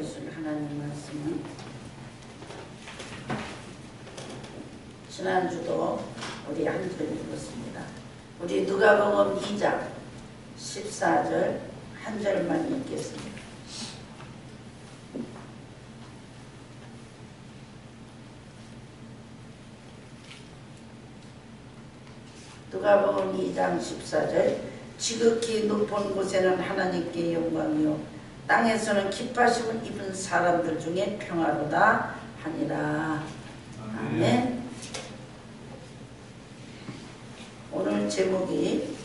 들으실 하나님 말씀은 지난주도 우리 한 절 읽었습니다. 우리 누가복음 2장 14절 한 절만 읽겠습니다. 누가복음 2장 14절 지극히 높은 곳에는 하나님께 영광이요 땅에서는 기뻐하심을 입은 사람들 중에 평화로다 하니라. 아멘. 오늘 제목이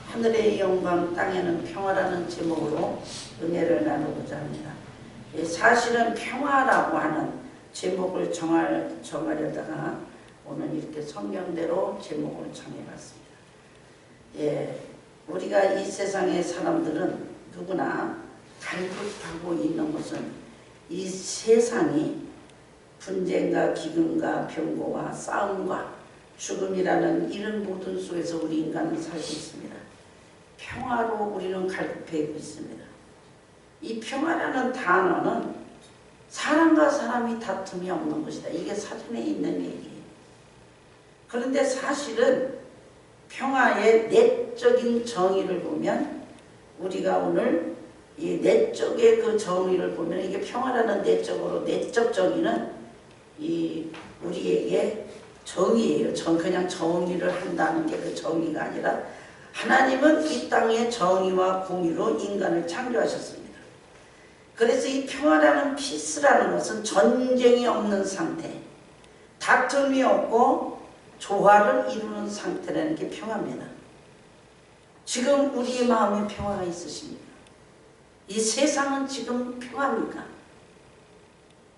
하늘의 영광 땅에는 평화라는 제목으로 은혜를 나누고자 합니다. 사실은 평화라고 하는 제목을 정하려다가 오늘 이렇게 성경대로 제목을 정해봤습니다. 우리가 이 세상의 사람들은 누구나 갈급하고 있는 것은 이 세상이 분쟁과 기근과 병고와 싸움과 죽음이라는 이런 모든 속에서 우리 인간은 살고 있습니다. 평화로 우리는 갈급해하고 있습니다. 이 평화라는 단어는 사람과 사람이 다툼이 없는 것이다. 이게 사전에 있는 얘기예요. 그런데 사실은 평화의 내적인 정의를 보면 우리가 오늘 이 내적의 그 정의를 보면 이게 평화라는 내적 정의는 이 우리에게 정의예요. 그냥 정의를 한다는 게 그 정의가 아니라 하나님은 이 땅에 정의와 공의로 인간을 창조하셨습니다. 그래서 이 평화라는 피스라는 것은 전쟁이 없는 상태, 다툼이 없고 조화를 이루는 상태라는 게 평화입니다. 지금 우리의 마음에 평화가 있으십니까? 이 세상은 지금 평화입니까?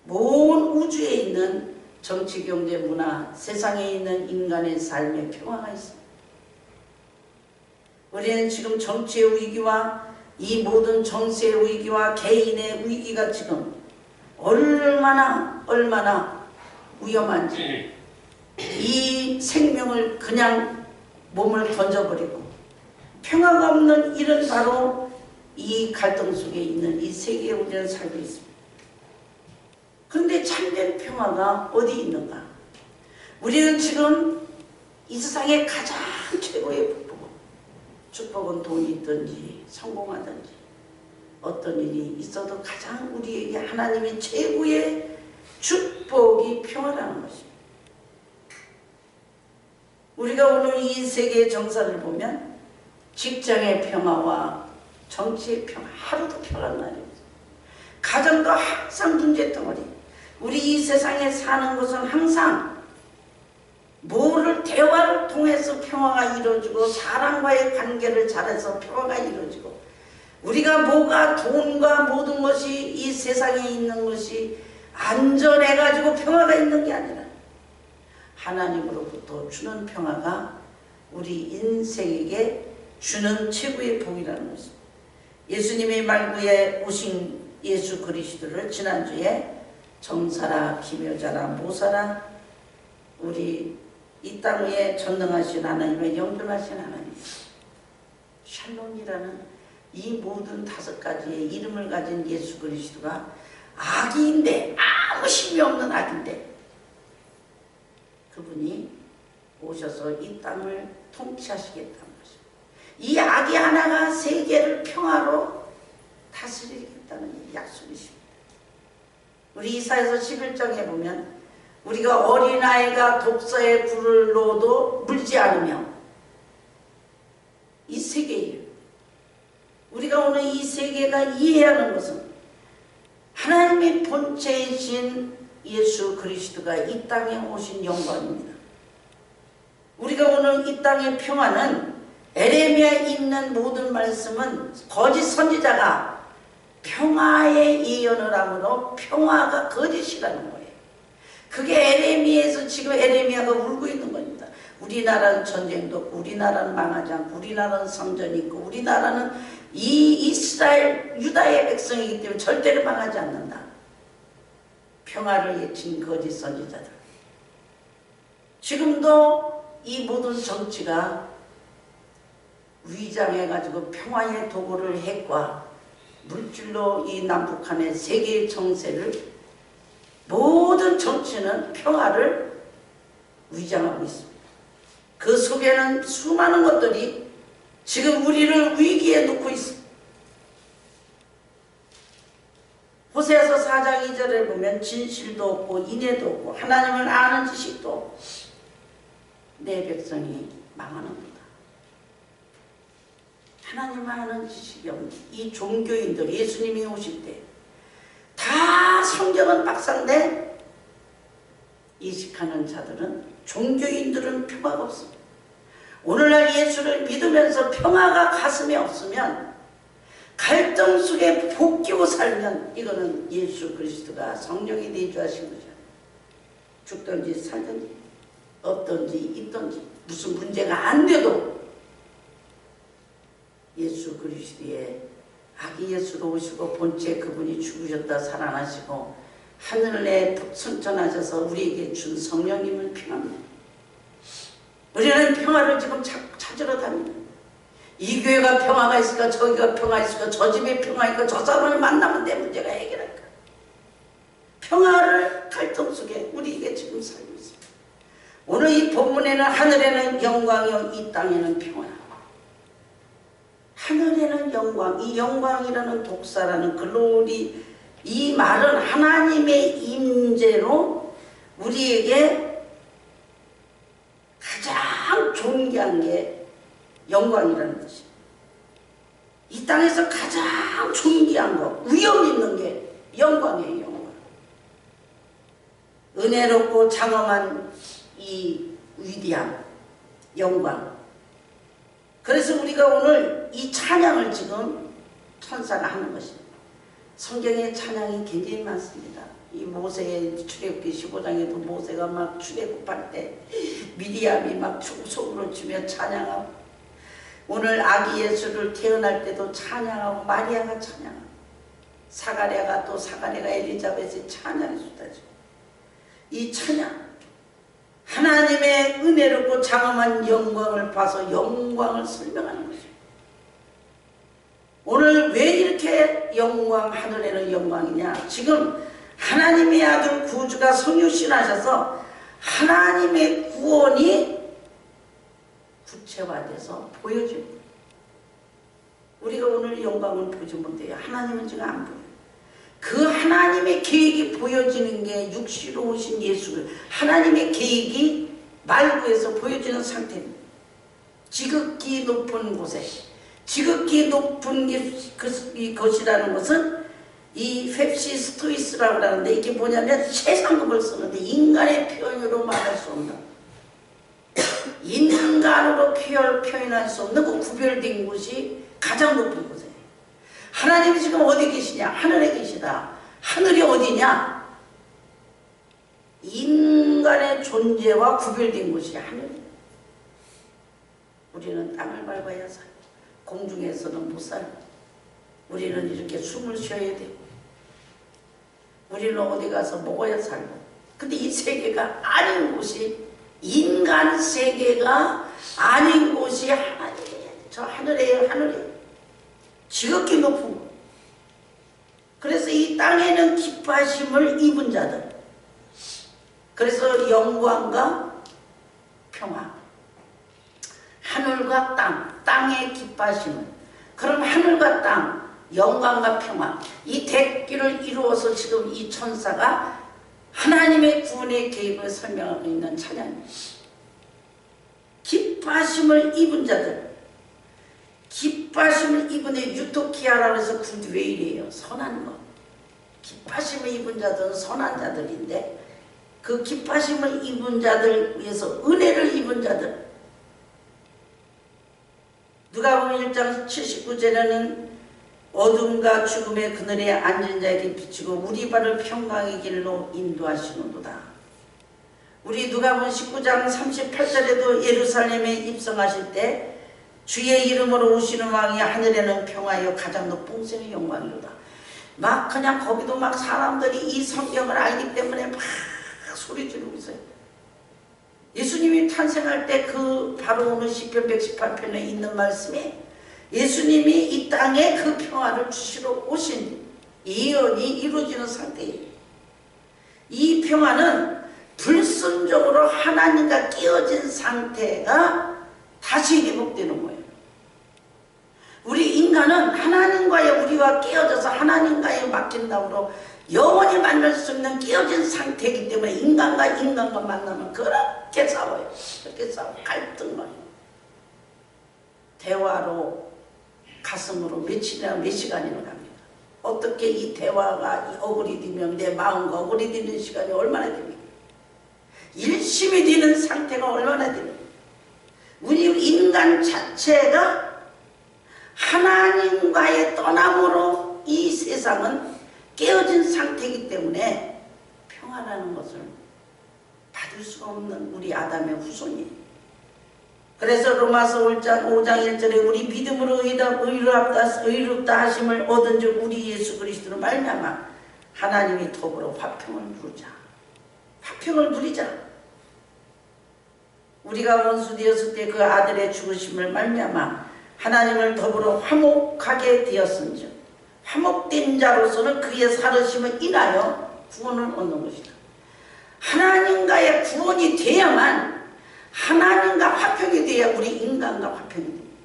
온 우주에 있는 정치, 경제, 문화, 세상에 있는 인간의 삶에 평화가 있습니다. 우리는 지금 정치의 위기와 이 모든 정세의 위기와 개인의 위기가 지금 얼마나 위험한지 이 생명을 그냥 몸을 던져버리고 평화가 없는 이런 바로 이 갈등 속에 있는 이 세계에 우리는 살고 있습니다. 그런데 참된 평화가 어디 있는가? 우리는 지금 이 세상의 가장 최고의 축복은 돈이 있든지 성공하든지 어떤 일이 있어도 가장 우리에게 하나님의 최고의 축복이 평화라는 것입니다. 우리가 오늘 이 세계의 정사를 보면 직장의 평화와 정치의 평화, 하루도 평화한 날이 없어요. 가정도 항상 문제덩어리. 우리 이 세상에 사는 것은 항상 대화를 통해서 평화가 이루어지고 사람과의 관계를 잘해서 평화가 이루어지고 우리가 돈과 모든 것이 이 세상에 있는 것이 안전해가지고 평화가 있는 게 아니라 하나님으로부터 주는 평화가 우리 인생에게 주는 최고의 복이라는 것입니다. 예수님의 말구에 오신 예수 그리스도를 지난주에 정사라 기묘자라 모사라 우리 이 땅 위에 전능하신 하나님의 영존하신 하나님 샬롬이라는 이 모든 5가지의 이름을 가진 예수 그리스도가 아기인데 아무 힘이 없는 아기인데 그분이 오셔서 이 땅을 통치하시겠다는 것입니다. 이 아기 하나가 세계를 평화로 다스리겠다는 약속이십니다. 우리 이사야서 11장에 보면 우리가 어린아이가 독서에 불을 넣어도 물지 않으며 이 세계예요. 우리가 오늘 이 세계가 이해해야 하는 것은 하나님의 본체이신 예수 그리스도가 이 땅에 오신 영광입니다. 우리가 오늘 이 땅의 평화는 에레미야에 있는 모든 말씀은 거짓 선지자가 평화의 예언을 하므로 평화가 거짓이라는 거예요. 그게 에레미야에서 지금 에레미야가 울고 있는 겁니다. 우리나라는 전쟁도 없고 우리나라는 망하지 않고 우리나라는 성전이 있고 우리나라는 이 이스라엘 유다의 백성이기 때문에 절대로 망하지 않는다. 평화를 외친 거짓 선지자들. 지금도 이 모든 정치가 위장해가지고 평화의 도구를 핵과 물질로 이 남북한의 세계 정세를, 모든 정치는 평화를 위장하고 있습니다. 그 속에는 수많은 것들이 지금 우리를 위기에 놓고 있습니다. 호세아서 4장 2절에 보면 진실도 없고 인애도 없고 하나님을 아는 지식도 없고 내 백성이 망하는구나. 하나님을 아는 지식이 없는 이 종교인들, 예수님이 오실 때 다 성경은 박사인데 이식하는 자들은, 종교인들은 평화가 없습니다. 오늘날 예수를 믿으면서 평화가 가슴에 없으면, 갈등 속에 복기고 살면 이거는 예수 그리스도가 성령이 내주하신 거죠. 죽든지 살든지 없든지 있든지 무슨 문제가 안 돼도 예수 그리스도의 아기 예수로 오시고 본체 그분이 죽으셨다 살아나시고 하늘에 승천하셔서 우리에게 준 성령님을 평합니다. 우리는 평화를 지금 찾으러 다닙니다. 이 교회가 평화가 있을까, 저기가 평화 있을까, 저 집에 평화 있을까, 저 사람을 만나면 내 문제가 해결할까. 평화를 갈등 속에 우리에게 지금 살고 있습니다. 오늘 이 본문에는 하늘에는 영광이요 이 땅에는 평화. 하늘에는 영광, 이 영광이라는 독사라는 글로리, 이 말은 하나님의 임재로 우리에게 가장 존귀한 게 영광이라는 것이, 이 땅에서 가장 존귀한 거, 위험 있는 게 영광이에요. 영광. 은혜롭고 장엄한 이 위대함, 영광. 그래서 우리가 오늘 이 찬양을 지금 천사가 하는 것입니다. 성경에 찬양이 굉장히 많습니다. 이 모세의 출애굽기 15장에도 모세가 막 출애굽할 때 미리암이 막 속으로 치며 찬양하고, 오늘 아기 예수를 태어날 때도 찬양하고, 마리아가 찬양하고, 사가랴가 엘리자벳의 찬양이 쏟아지고, 이 찬양, 하나님의 은혜롭고 장엄한 영광을 봐서 영광을 설명하는 것입니다. 오늘 왜 이렇게 영광, 하늘에는 영광이냐? 지금 하나님의 아들 구주가 성육신하셔서 하나님의 구원이 구체화돼서 보여집니다. 우리가 오늘 영광을 보지 못해요. 하나님은 지금 안 보여요. 그 하나님의 계획이 보여지는 게 육시로 오신 예수, 하나님의 계획이 말구에서 보여지는 상태입니다. 지극히 높은 곳에, 지극히 높은 것이라는 것은 이 펩시스토이스라고 하는데, 이게 뭐냐면 최상급을 쓰는데 인간의 표현으로 말할 수 없는, 인간으로 표현할 수 없는 그 구별된 곳이 가장 높은 곳에, 하나님이 지금 어디 계시냐? 하늘에 계시다. 하늘이 어디냐? 인간의 존재와 구별된 곳이 하늘이에요. 우리는 땅을 밟아야 살고 공중에서는 못 살고, 우리는 이렇게 숨을 쉬어야 되고, 우리는 어디 가서 먹어야 살고. 근데 이 세계가 아닌 곳이, 인간 세계가 아닌 곳이 하나님이에요. 저 하늘이에요. 하늘이에요. 지극히 높은 것. 그래서 이 땅에는 기뻐하심을 입은 자들, 그래서 영광과 평화, 하늘과 땅의 기뻐하심을, 그럼 하늘과 땅, 영광과 평화, 이 대끼를 이루어서 지금 이 천사가 하나님의 구원의 계획을 설명하고 있는 찬양입니다. 기뻐하심을 입은 자들, 기뻐하심을 입은 애, 유토키아라고 해서 굳이 왜 이래요? 선한 것. 기뻐하심을 입은 자들은 선한 자들인데, 그 기뻐하심을 입은 자들 위해서 은혜를 입은 자들, 누가복음 1장 79절에는 어둠과 죽음의 그늘에 앉은 자에게 비추고 우리 발을 평강의 길로 인도하시는도다. 우리 누가복음 19장 38절에도 예루살렘에 입성하실 때 주의 이름으로 오시는 왕이 하늘에는 평화여 가장 높은 풍성의 영광이로다. 막 그냥 거기도 막 사람들이 이 성경을 알기 때문에 막 소리 지르고 있어요. 예수님이 탄생할 때 그 바로 오는 시편 118편에 있는 말씀이 예수님이 이 땅에 그 평화를 주시러 오신 예언이 이루어지는 상태예요. 이 평화는 불순종으로 하나님과 끼어진 상태가 다시 회복되는 거예요. 우리 인간은 하나님과의 우리와 끼어져서 하나님과의 맡긴다고 영원히 만날 수 없는 끼어진 상태이기 때문에 인간과 인간과 만나면 그렇게 싸워요. 그렇게 싸워 갈등만 대화로 가슴으로 며칠이나 몇 시간이나 갑니다. 어떻게 이 대화가 어글이 되면 내 마음과 어글이 되는 시간이 얼마나 됩니까? 일심이 되는 상태가 얼마나 됩니까? 우리 인간 자체가 하나님과의 떠남으로 이 세상은 깨어진 상태이기 때문에 평화라는 것을 받을 수가 없는 우리 아담의 후손이에요. 그래서 로마서 5장 1절에 우리 믿음으로 의롭다 하심을 얻은 즉 우리 예수 그리스도로 말미암아 하나님이 더불어 화평을 누리자. 화평을 누리자. 우리가 원수 되었을 때 그 아들의 죽으심을 말미암아 하나님을 더불어 화목하게 되었은즉 화목된 자로서는 그의 살으심을 인하여 구원을 얻는 것이다. 하나님과의 구원이 돼야만 하나님과 화평이 돼야 우리 인간과 화평이 됩니다.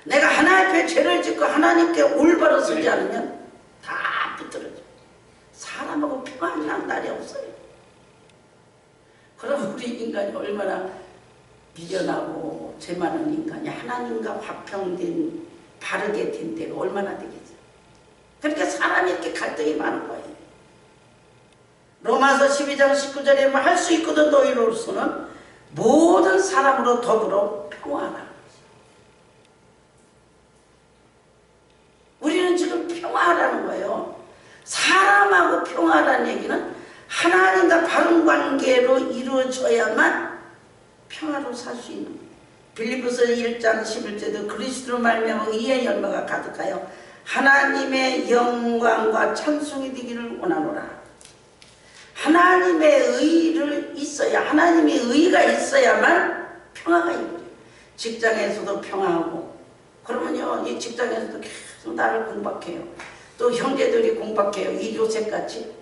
내가 하나님 앞에 죄를 짓고 하나님께 올바로 서지 않으면 다 비틀어져. 사람하고 평안한 날이 없어요. 그럼 우리 인간이 얼마나 미련하고 죄 많은 인간이 하나님과 화평된 바르게 된 때가 얼마나 되겠어요. 그러니까 사람이 이렇게 갈등이 많은 거예요. 로마서 12장 19절에 할 수 있거든 너희로서는 모든 사람으로 더불어 평화하라. 우리는 지금 평화하라는 거예요. 사람하고 평화라는 얘기는 하나님과 바른 관계로 이루어져야만 평화로 살 수 있는 거예요. 빌립보서 1장 11절도 그리스도로 말미암아 의의 열매가 가득하여 하나님의 영광과 찬송이 되기를 원하노라. 하나님의 의를 있어야, 하나님의 의가 있어야만 평화가 있고요. 직장에서도 평화하고, 그러면요, 이 직장에서도 계속 나를 공박해요. 또 형제들이 공박해요. 이 요셉같이.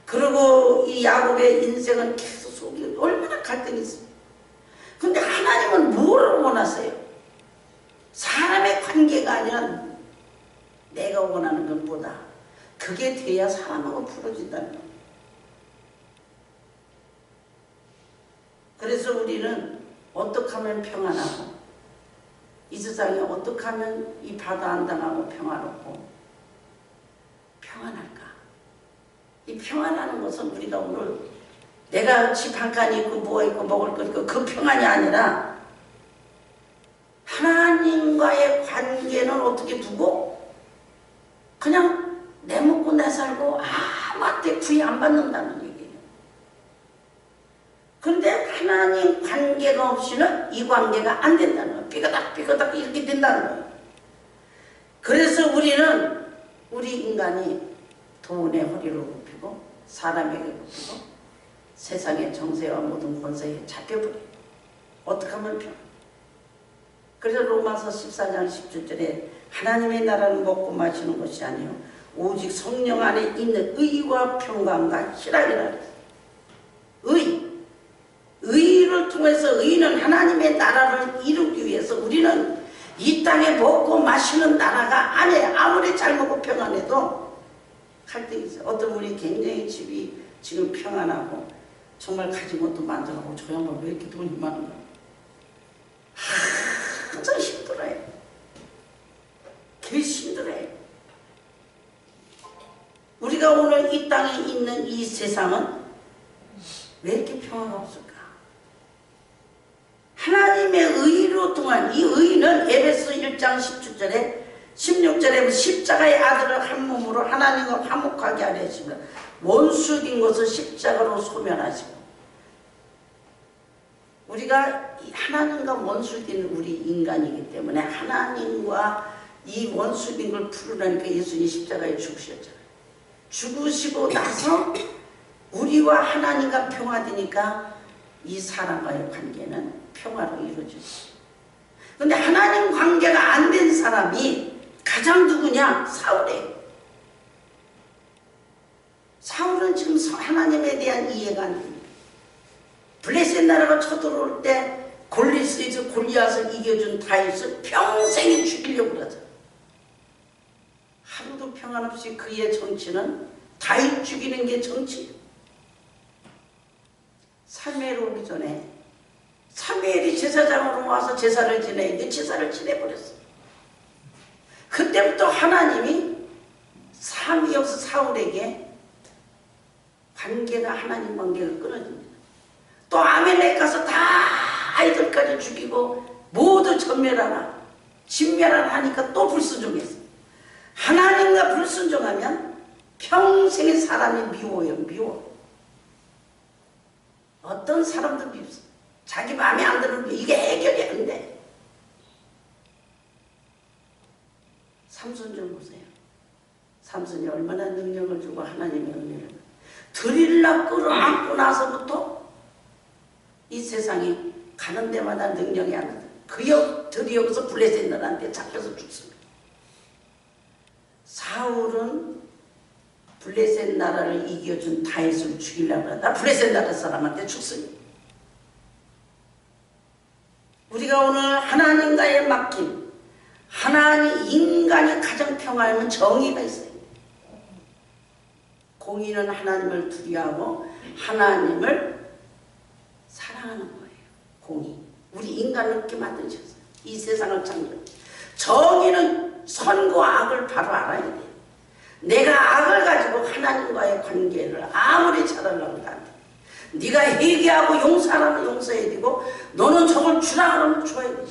그리고 이 야곱의 인생은 계속 속이 얼마나 갈등이 있어요. 근데 하나님은 뭐를 원하세요? 사람의 관계가 아니라 내가 원하는 건 뭐다? 그게 돼야 사람하고 풀어진다는 거예요. 그래서 우리는 어떻게 하면 평안하고 이 세상에 어떻게 하면 이 바다 안 당하고 평화롭고 평안할까? 이 평안하는 것은 우리가 오늘 내가 집 한 칸이 있고 뭐가 있고 먹을 거 있고 그 평안이 아니라 하나님과의 관계는 어떻게 두고 그냥 내 먹고 내 살고 아무한테 구애 안 받는다는 얘기예요. 그런데 하나님 관계가 없이는 이 관계가 안 된다는 거예요. 삐그덕 이렇게 된다는 거예요. 그래서 우리 인간이 돈의 허리를 굽히고 사람에게 굽히고 세상의 정세와 모든 권세에 잡혀버려요. 어떻게 하면 평안? 그래서 로마서 14장 17절에 하나님의 나라는 먹고 마시는 것이 아니요 오직 성령 안에 있는 의와 평강과 희락이라 그랬어요. 의를 통해서 의는 하나님의 나라를 이루기 위해서 우리는 이 땅에 먹고 마시는 나라가 아니에요. 아무리 잘 먹고 평안해도 갈등이 있어요. 어떤 분이 굉장히 집이 지금 평안하고 정말 가진 것도 만들고 저 양반 왜 이렇게 돈이 많은가? 항상 힘들어요. 계속 힘들어요. 우리가 오늘 이 땅에 있는 이 세상은 왜 이렇게 평화가 없을까? 하나님의 의로 통한 이 의는 에베소 1장 16절에 십자가의 아들을 한 몸으로 하나님과 화목하게 하려 하시며 원수된 것을 십자가로 소멸하시고 우리가 하나님과 원수된 우리 인간이기 때문에 하나님과 이 원수된 걸 풀으라니까 예수님이 십자가에 죽으셨잖아요. 죽으시고 나서 우리와 하나님과 평화되니까 이 사람과의 관계는 평화로 이루어졌어요. 근데 하나님 관계가 안 된 사람이 가장 누구냐? 사울이에요. 사울은 지금 하나님에 대한 이해가 안 됩니다. 블레셋 나라가 쳐들어올 때 골리앗에서 골리앗을 이겨준 다윗을 평생에 죽이려고 그러죠. 하루도 평안 없이 그의 정치는 다윗 죽이는 게 정치예요. 사무엘 오기 전에 사무엘이 제사장으로 와서 제사를 지내는데 제사를 지내버렸어. 그때부터 하나님이 사무엘에서 사울에게 관계가 하나님 관계가 끊어집니다. 또 아멜렉 가서 다 아이들까지 죽이고 모두 전멸하라 진멸하라 하니까 또 불순종했어. 하나님과 불순종하면 평생의 사람이 미워요. 미워. 어떤 사람도 미웠어. 자기 마음에 안 들면 이게 해결이 안 돼. 삼손 좀 보세요. 삼손이 얼마나 능력을 주고 하나님의 은혜를 드릴라 끌어안고 나서부터 이 세상에 가는 데마다 능력이 안 나다. 들이 여기서 블레셋들한테 잡혀서 죽습니다. 사울은 블레셋 나라를 이겨준 다윗을 죽이려고 하다 블레셋 나라 사람한테 죽습니다. 우리가 오늘 하나님과의 맡김, 하나님 인간이 가장 평화하면 정의가 있어요. 공의는 하나님을 두려워하고 하나님을 사랑하는 거예요. 공의. 우리 인간을 이렇게 만드셨어요. 이 세상을 창조. 정의는 선과 악을 바로 알아야 돼요. 내가 악을 가지고 하나님과의 관계를 아무리 잘하려고 해도 안 돼. 네가 회개하고 용서하라면 용서해야 되고 너는 저걸 주라 그러면 줘야 돼.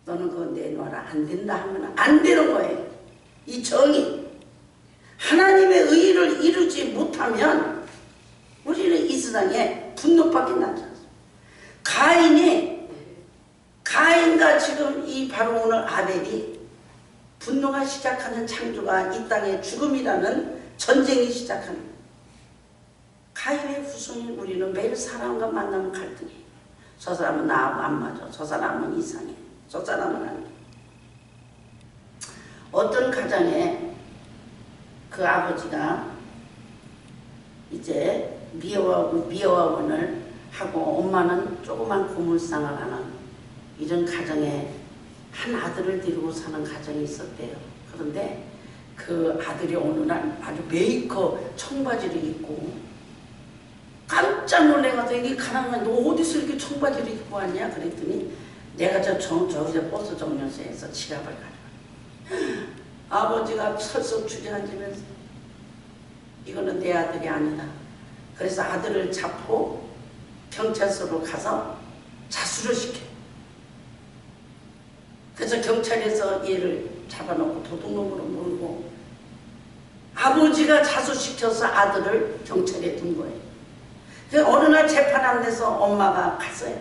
너는 그거 내놔라. 안 된다 하면 안 되는 거예요. 이 정의. 하나님의 의의를 이루지 못하면 우리는 이 세상에 분노밖에 나지 않습니다. 가인과 지금 이 바로 오늘 아벨이 분노가 시작하는 창조가 이 땅의 죽음이라는 전쟁이 시작하는 가인의 후손인 우리는 매일 사람과 만나면 갈등해요. 저 사람은 나하고 안 맞아. 저 사람은 이상해. 저 사람은 안 돼. 어떤 가정에 그 아버지가 이제 미화원을 하고 엄마는 조그만 고물상을 하는 이런 가정에 한 아들을 데리고 사는 가정이 있었대요. 그런데 그 아들이 어느 날 아주 메이커 청바지를 입고 깜짝 놀래가지고 이게 가난한 너 어디서 이렇게 청바지를 입고 왔냐 그랬더니 내가 저기서 버스 정류소에서 지갑을 가져왔다. 아버지가 설석 주저앉으면서 이거는 내 아들이 아니다. 그래서 아들을 잡고 경찰서로 가서 자수를 시켜. 그래서 경찰에서 얘를 잡아놓고 도둑놈으로 몰고 아버지가 자수시켜서 아들을 경찰에 둔 거예요. 그래서 어느 날 재판한 데서 엄마가 갔어요.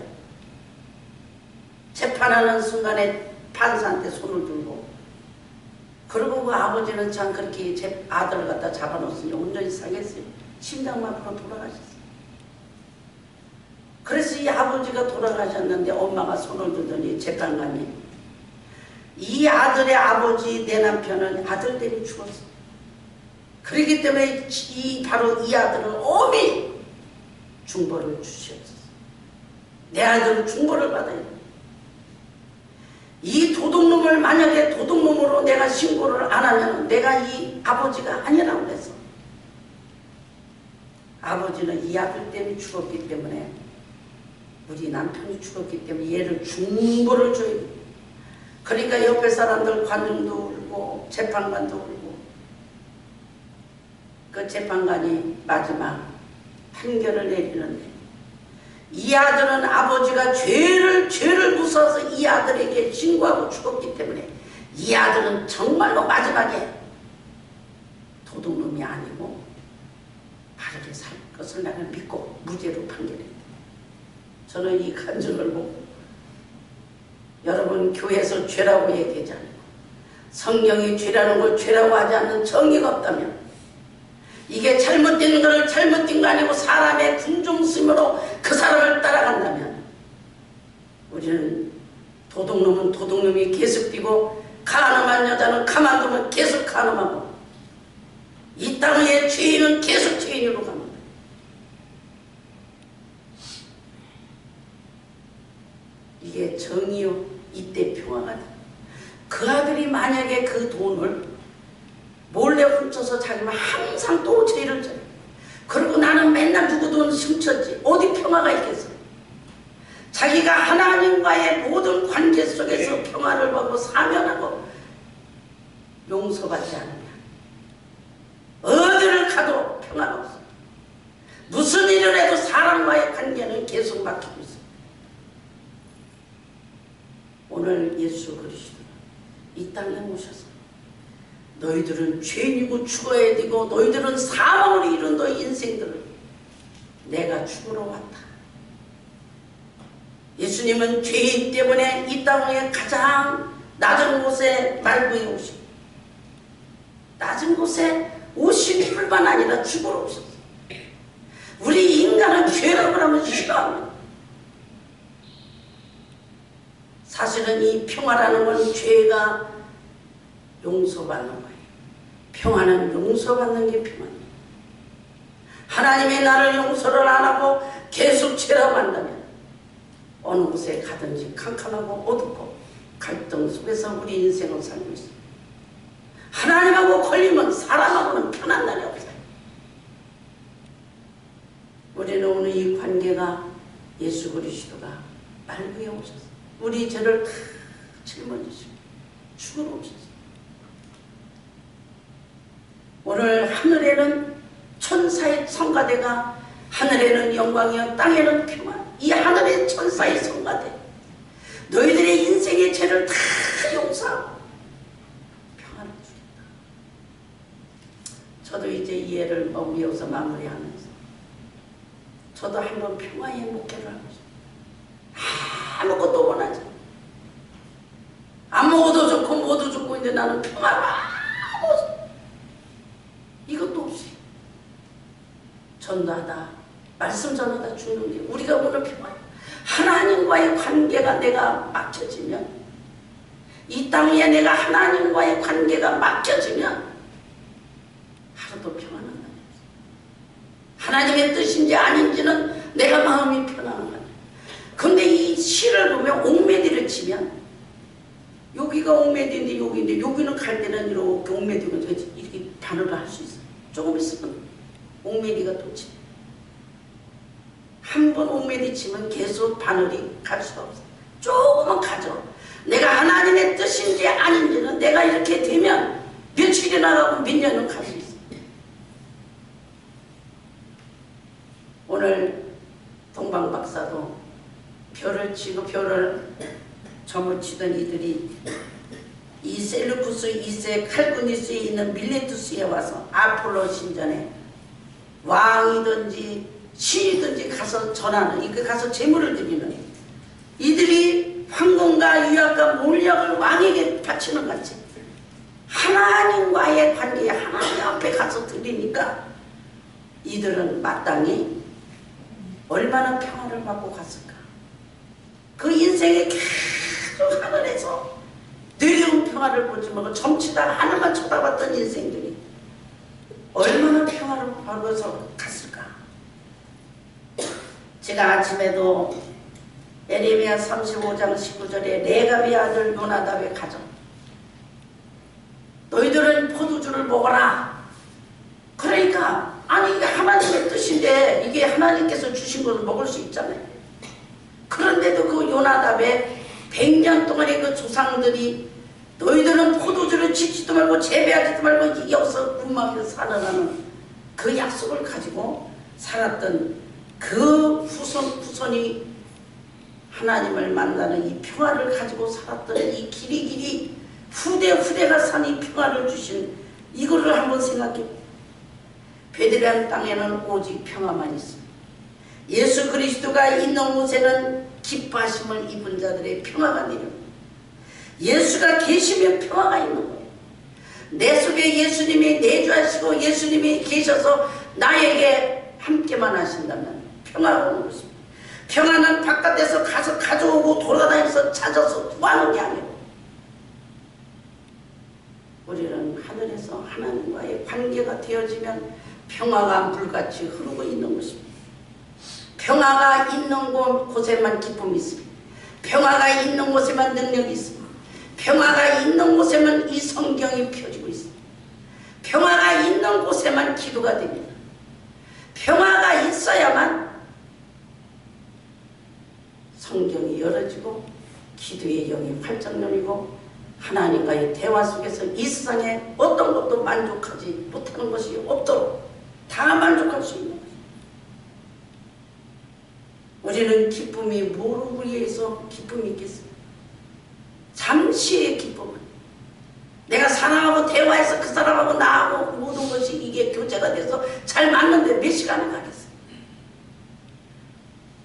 재판하는 순간에 판사한테 손을 들고 그리고 그 아버지는 참 그렇게 제 아들을 갖다 잡아놓으니 온전히 상했어요. 심장마비로 돌아가셨어요. 그래서 이 아버지가 돌아가셨는데 엄마가 손을 들더니 재판관이 이 아들의 아버지 내 남편은 아들 때문에 죽었어. 그렇기 때문에 바로 이 아들은 어미 중벌을 주시옵소서. 내 아들은 중벌을 받아야 돼. 이 도둑놈을 만약에 도둑놈으로 내가 신고를 안 하면 내가 이 아버지가 아니라고 그랬어. 아버지는 이 아들 때문에 죽었기 때문에 우리 남편이 죽었기 때문에 얘를 중벌을 줘야 돼. 그러니까 옆에 사람들 관중도 울고 재판관도 울고 그 재판관이 마지막 판결을 내리는데 이 아들은 아버지가 죄를 무서워서 이 아들에게 신고하고 죽었기 때문에 이 아들은 정말로 마지막에 도둑놈이 아니고 바르게 살 것을 나는 믿고 무죄로 판결했다. 저는 이 간증을 보고 여러분 교회에서 죄라고 얘기하지 않고 성경이 죄라는 걸 죄라고 하지 않는 정의가 없다면 이게 잘못된 거를 잘못된 거 아니고 사람의 군중심으로 그 사람을 따라간다면 우리는 도둑놈은 도둑놈이 계속 뛰고 간음한 여자는 가만두면 계속 간음하고 이 땅 위에 죄인은 계속 죄인으로 갑니다. 이게 정의요. 이때 평화가 돼. 그 아들이 만약에 그 돈을 몰래 훔쳐서 자기만 항상 또 죄를 져요. 그리고 나는 맨날 누구 돈 훔쳤지. 어디 평화가 있겠어. 자기가 하나님과의 모든 관계 속에서 평화를 받고 사면하고 용서받지 않으면 어디를 가도 평화가 없어. 무슨 일을 해도 사람과의 관계는 계속 막히고 있어. 오늘 예수 그리스도가 이 땅에 오셔서 너희들은 죄인이고 죽어야 되고 너희들은 사망으로 이룬 너희 인생들을 내가 죽으러 왔다. 예수님은 죄인 때문에 이 땅 위에 가장 낮은 곳에 말구에 오시고 낮은 곳에 오심이 뿐만 아니라 죽으러 오셨어. 우리 인간은 죄라고 하면 싫어합니다. 사실은 이 평화라는 건 죄가 용서받는 거예요. 평화는 용서받는 게 평화입니다. 하나님이 나를 용서를 안 하고 계속 죄라고 한다면 어느 곳에 가든지 캄캄하고 어둡고 갈등 속에서 우리 인생을 살고 있습니다. 하나님하고 걸리면 사람하고는 편한 날이 없어요. 우리는 오늘 이 관계가 예수 그리스도가 말구에 오셨어요. 우리 죄를 다 짊어지시고 죽으러 오셨어요. 오늘 하늘에는 천사의 성가대가 하늘에는 영광이요 땅에는 평화. 이 하늘의 천사의 성가대 너희들의 인생의 죄를 다 용서하고 평화를 주겠다. 저도 이제 이 예를 머무려서 마무리하면서 저도 한번 평화의 목회를 하고 싶어요. 아무것도 원하지 않아요. 안 먹어도 좋고 뭐도 좋고 이제 나는 평화를 아무 이것도 없이 전도하다 말씀 전하다 죽는 게 우리가 오늘 평화. 하나님과의 관계가 내가 막혀지면 이 땅 위에 내가 하나님과의 관계가 막혀지면 하루도 평안한 날이 없어요. 하나님의 뜻인지 아닌지는 내가 마음이 편안한 거예요. 근데 이 시를 보면 옥매디를 치면 여기가 옥매디인데 여기인데 여기는 갈 때는 이렇게 옥매디가 이렇게 단어를 할 수 있어요. 조금 있으면 옥매디가 또 치. 한 번 옥매디 치면 계속 바늘이 갈 수가 없어요. 조금은 가죠. 내가 하나님의 뜻인지 아닌지는 내가 이렇게 되면 며칠이 나가고 몇 년은 갈 수 있어요. 오늘 동방박사도 별을 치고 별을 점을 치던 이들이 이 셀루쿠스 2세 칼쿠니스에 있는 밀레투스에 와서 아폴로 신전에 왕이든지 신이든지 가서 전하는, 이거 가서 제물을 드리는 이들이 황금과 유약과 몰약을 왕에게 바치는 같이 하나님과의 관계에 하나님 앞에 가서 드리니까 이들은 마땅히 얼마나 평화를 받고 갔을까. 그 인생에 계속 하늘에서 내려온 평화를 보지 말고 점치다가 하늘만 쳐다봤던 인생들이 얼마나 평화를 받아서 갔을까. 제가 아침에도 에레미야 35장 19절에 레갑의 아들 요나답의 가정, 너희들은 포도주를 먹어라. 그러니까 아니 이게 하나님의 뜻인데 이게 하나님께서 주신 것을 먹을 수 있잖아요. 그런데도 그 요나답의 100년 동안의 그 조상들이 너희들은 포도주를 짓지도 말고 재배하지도 말고 여기서 군망에서 살아나는 그 약속을 가지고 살았던 그 후손이 하나님을 만나는 이 평화를 가지고 살았던 이 길이 후대가 산 이 평화를 주신 이거를 한번 생각해. 베들레헴 땅에는 오직 평화만 있습니다. 예수 그리스도가 있는 곳에는 기뻐하심을 입은 자들의 평화가 내려옵니다. 예수가 계시면 평화가 있는 거예요. 내 속에 예수님이 내주하시고 예수님이 계셔서 나에게 함께만 하신다면 평화가 오는 것입니다. 평화는 바깥에서 가서 가져오고 돌아다니면서 찾아서 구하는 게 아니고 우리는 하늘에서 하나님과의 관계가 되어지면 평화가 물같이 흐르고 있는 것입니다. 평화가 있는 곳에만 기쁨이 있습니다. 평화가 있는 곳에만 능력이 있습니다. 평화가 있는 곳에만 이 성경이 펴지고 있습니다. 평화가 있는 곳에만 기도가 됩니다. 평화가 있어야만 성경이 열어지고 기도의 영이 활짝 열리고 하나님과의 대화 속에서 이 세상에 어떤 것도 만족하지 못하는 것이 없도록 다 만족할 수 있는 것입니다. 우리는 기쁨이 뭐를 위해서 기쁨이 있겠습니까? 잠시의 기쁨은 내가 사람하고 대화해서 그 사람하고 나하고 모든 것이 이게 교제가 돼서 잘 맞는데 몇 시간을 가겠어요?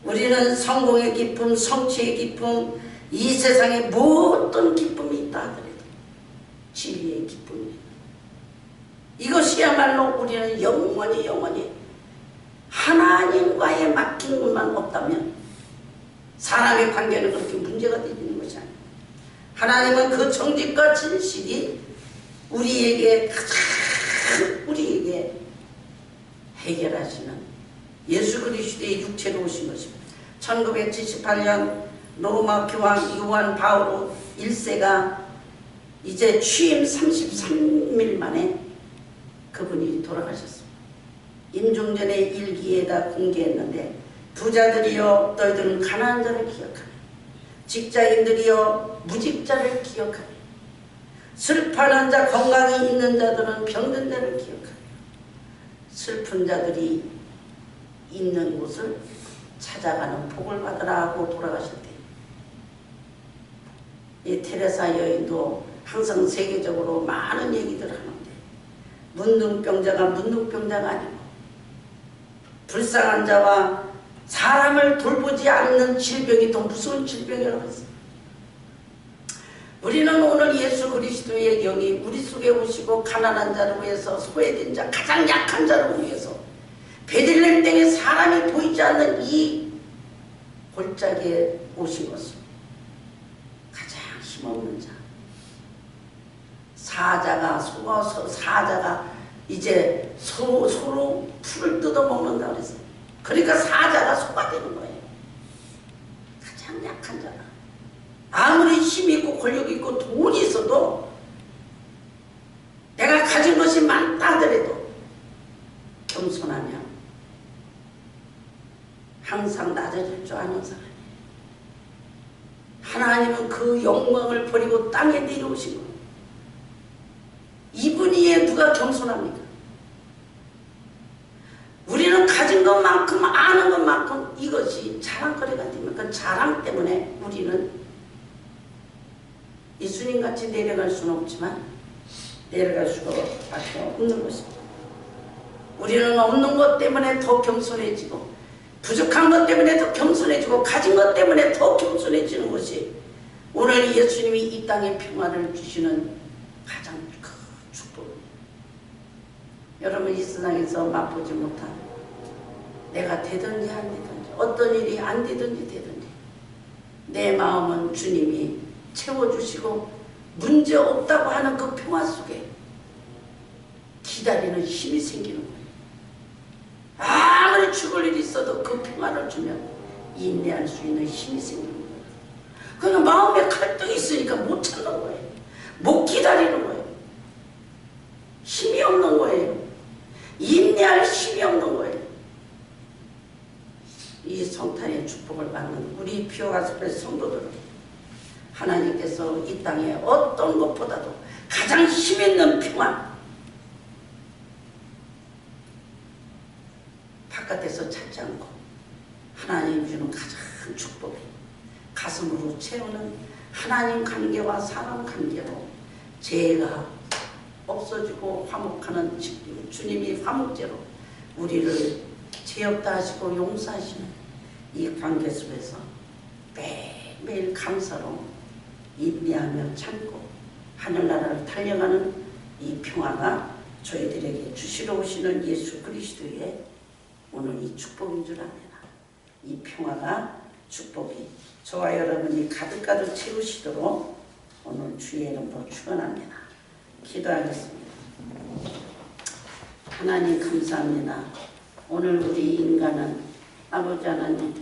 우리는 성공의 기쁨, 성취의 기쁨, 이 세상에 모든 기쁨이 있다 하더라도 진리의 기쁨입니다. 이것이야말로 우리는 영원히 하나님과의 맡긴 것만 없다면 사람의 관계는 그렇게 문제가 되는 것이 아니에요. 하나님은 그 정직과 진실이 우리에게 해결하시는 예수 그리스도의 육체로 오신 것입니다. 1978년 로마 교황 요한 바오로 1세가 이제 취임 33일 만에 그분이 돌아가셨습니다. 임종전의 일기에다 공개했는데 부자들이여 너희들은 가난한 자를 기억하라. 직장인들이여 무직자를 기억하라. 슬퍼하는 자 건강이 있는 자들은 병든 자를 기억하라. 슬픈 자들이 있는 곳을 찾아가는 복을 받으라 하고 돌아가셨대요. 이 테레사 여인도 항상 세계적으로 많은 얘기들을 하는데 문둥병자가 문둥병자가 아니고 불쌍한 자와 사람을 돌보지 않는 질병이 더 무서운 질병이라고 했어요. 우리는 오늘 예수 그리스도의 영이 우리 속에 오시고 가난한 자를 위해서 소외된 자, 가장 약한 자를 위해서 베들레헴 땅에 사람이 보이지 않는 이 골짜기에 오신 것은 가장 힘없는 자, 사자가 이제 서로 풀을 뜯어먹는다 그랬어요. 그러니까 사자가 소가 되는 거예요. 가장 약한 자라. 아무리 힘이 있고 권력이 있고 돈이 있어도 내가 가진 것이 많다 하더라도 겸손하면 항상 낮아질 줄 아는 사람이에요. 하나님은 그 영광을 버리고 땅에 내려오신 거예요. 이분 위에 누가 겸손합니까? 우리는 가진 것만큼 아는 것만큼 이것이 자랑거리가 되면 그 자랑 때문에 우리는 예수님같이 내려갈 수는 없지만 내려갈 수밖에 없는 것입니다. 우리는 없는 것 때문에 더 겸손해지고 부족한 것 때문에 더 겸손해지고 가진 것 때문에 더 겸손해지는 것이 오늘 예수님이 이 땅에 평화를 주시는 가장 큰 축복입니다. 여러분 이 세상에서 맛보지 못한 내가 되든지 안 되든지 어떤 일이 안 되든지 되든지 내 마음은 주님이 채워주시고 문제없다고 하는 그 평화 속에 기다리는 힘이 생기는 거예요. 아무리 죽을 일이 있어도 그 평화를 주면 인내할 수 있는 힘이 생기는 거예요. 그러니까 마음에 갈등이 있으니까 못 참는 거예요. 못 기다리는 거예요. 힘이 없는 거예요. 인내할 힘이 없는 거예요. 이 성탄의 축복을 받는 우리 피어가스펠 성도들은 하나님께서 이 땅에 어떤 것보다도 가장 힘있는 평화, 바깥에서 찾지 않고 하나님 주는 가장 축복이 가슴으로 채우는 하나님 관계와 사람 관계로 죄가 없어지고 화목하는 주님이 화목제로 우리를 죄 없다 하시고 용서하시는 이 관계 속에서 매일매일 감사로 인내하며 참고 하늘나라를 달려가는 이 평화가 저희들에게 주시러 오시는 예수 그리스도의 오늘 이 축복인 줄 압니다. 이 평화가 축복이 저와 여러분이 가득가득 채우시도록 오늘 주의 이름으로 축원합니다. 기도하겠습니다. 하나님 감사합니다. 오늘 우리 인간은 아버지 하나님